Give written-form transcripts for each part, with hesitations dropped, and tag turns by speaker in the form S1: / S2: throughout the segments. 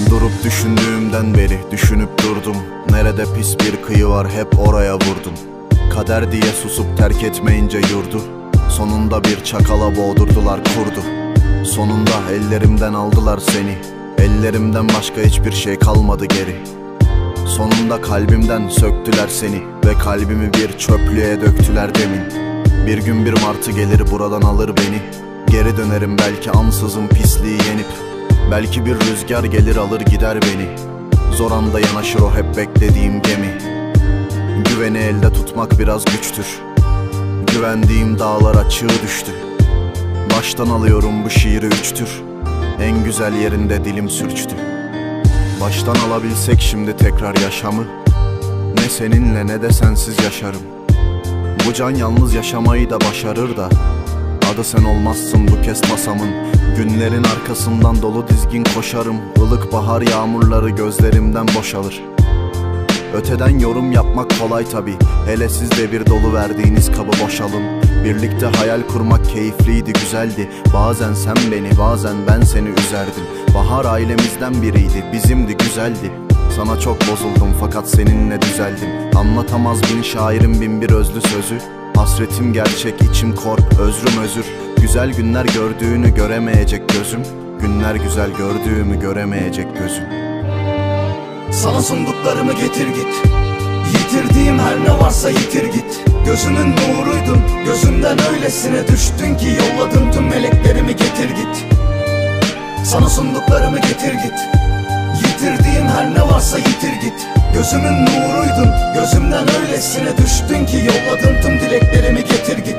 S1: Durup düşündüğümden beri düşünüp durdum. Nerede pis bir kıyı var hep oraya vurdum. Kader diye susup terk etmeyince yurdu. Sonunda bir çakala boğdurdular kurdu. Sonunda ellerimden aldılar seni. Ellerimden başka hiçbir şey kalmadı geri. Sonunda kalbimden söktüler seni ve kalbimi bir çöplüğe döktüler demin. Bir gün bir martı gelir buradan alır beni. Geri dönerim belki ansızın pisliği yenip. Belki bir rüzgar gelir alır gider beni. Zor anda yanaşır o hep beklediğim gemi. Güveni elde tutmak biraz güçtür. Güvendiğim dağlara çığ düştü. Baştan alıyorum bu şiiri üçtür. En güzel yerinde dilim sürçtü. Baştan alabilsek şimdi tekrar yaşamı. Ne seninle ne de sensiz yaşarım. Bu can yalnız yaşamayı da başarır da. Adı sen olmazsın bu kez tasamın. Günlerin arkasından dolu dizgin koşarım. Ilık bahar yağmurları gözlerimden boşalır. Öteden yorum yapmak kolay tabi. Hele siz de bir dolu verdiğiniz kabı boşalın. Birlikte hayal kurmak keyifliydi, güzeldi. Bazen sen beni, bazen ben seni üzerdim. Bahar ailemizden biriydi, bizimdi, güzeldi. Sana çok bozuldum fakat seninle düzeldim. Anlatamaz bin şairin bin bir özlü sözü. Hasretim gerçek, içim kor, özrüm özür. Güzel günler gördüğünü göremeyecek gözüm. Günler güzel gördüğümü göremeyecek gözüm.
S2: Sana sunduklarımı getir git. Yitirdiğim her ne varsa yitir git. Gözünün nuruydun, gözümden öylesine düştün ki yolladın tüm meleklerimi getir git. Sana sunduklarımı getir git. Yitirdiğim her ne varsa yitir git. Gözümün nuruydun, gözümden öylesine düştün ki yolladın tüm dileklerimi getir git.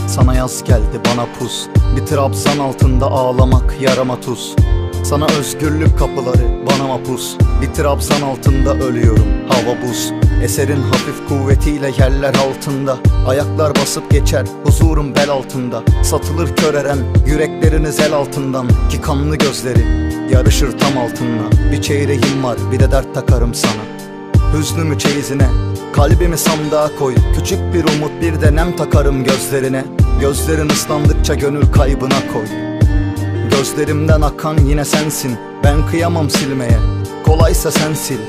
S3: Sana yaz geldi bana pus. Bir trabzan altında ağlamak yarama tuz. Sana özgürlük kapıları bana mapus. Bir trabzan altında ölüyorum hava buz. Eserin hafif kuvvetiyle yerler altında. Ayaklar basıp geçer huzurum bel altında. Satılır köreren yürekleriniz el altından. Ki kanlı gözleri yarışır tam altınla. Bir çeyreğim var bir de dert takarım sana. Hüznümü çeyizine, kalbimi sandığa koy. Küçük bir umut bir de nem takarım gözlerine. Gözlerin ıslandıkça gönül kaybına koy. Gözlerimden akan yine sensin. Ben kıyamam silmeye, kolaysa sen sil.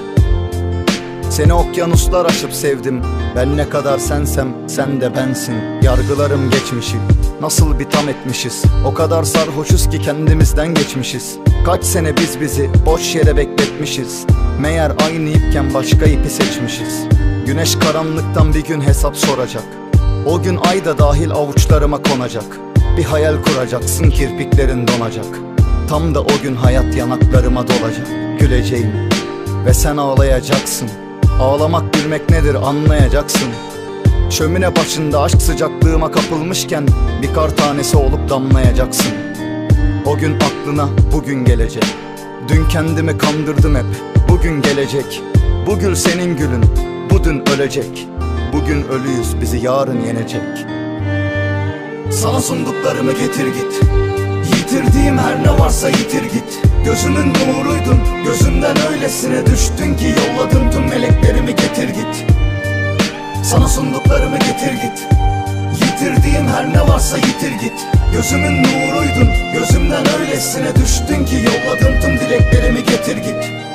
S3: Seni okyanuslar aşıp sevdim. Ben ne kadar sensem sen de bensin. Yargılarım geçmişi nasıl bir tam etmişiz. O kadar sarhoşuz ki kendimizden geçmişiz. Kaç sene biz bizi boş yere bekletmişiz. Meğer aynı ipken başka ipi seçmişiz. Güneş karanlıktan bir gün hesap soracak. O gün ay da dahil avuçlarıma konacak. Bir hayal kuracaksın kirpiklerin donacak. Tam da o gün hayat yanaklarıma dolacak. Güleceğim ve sen ağlayacaksın. Ağlamak gülmek nedir anlayacaksın. Şömine başında aşk sıcaklığıma kapılmışken bir kar tanesi olup damlayacaksın. O gün aklına bugün gelecek. Dün kendimi kandırdım hep, bugün gelecek. Bu gül senin gülün, bu dün ölecek. Bugün ölüyüz, bizi yarın yenecek.
S2: Sana sunduklarımı getir git. Yitirdiğim her ne varsa yitir git. Gözümün nuruydun, gözümden öylesine düştün ki yolladın tüm meleklerimi getir git. Sana sunduklarımı getir git. Yitirdiğim her ne varsa yitir git. Gözümün nuruydun, gözümden öylesine düştün ki yolladın tüm dileklerimi getir git.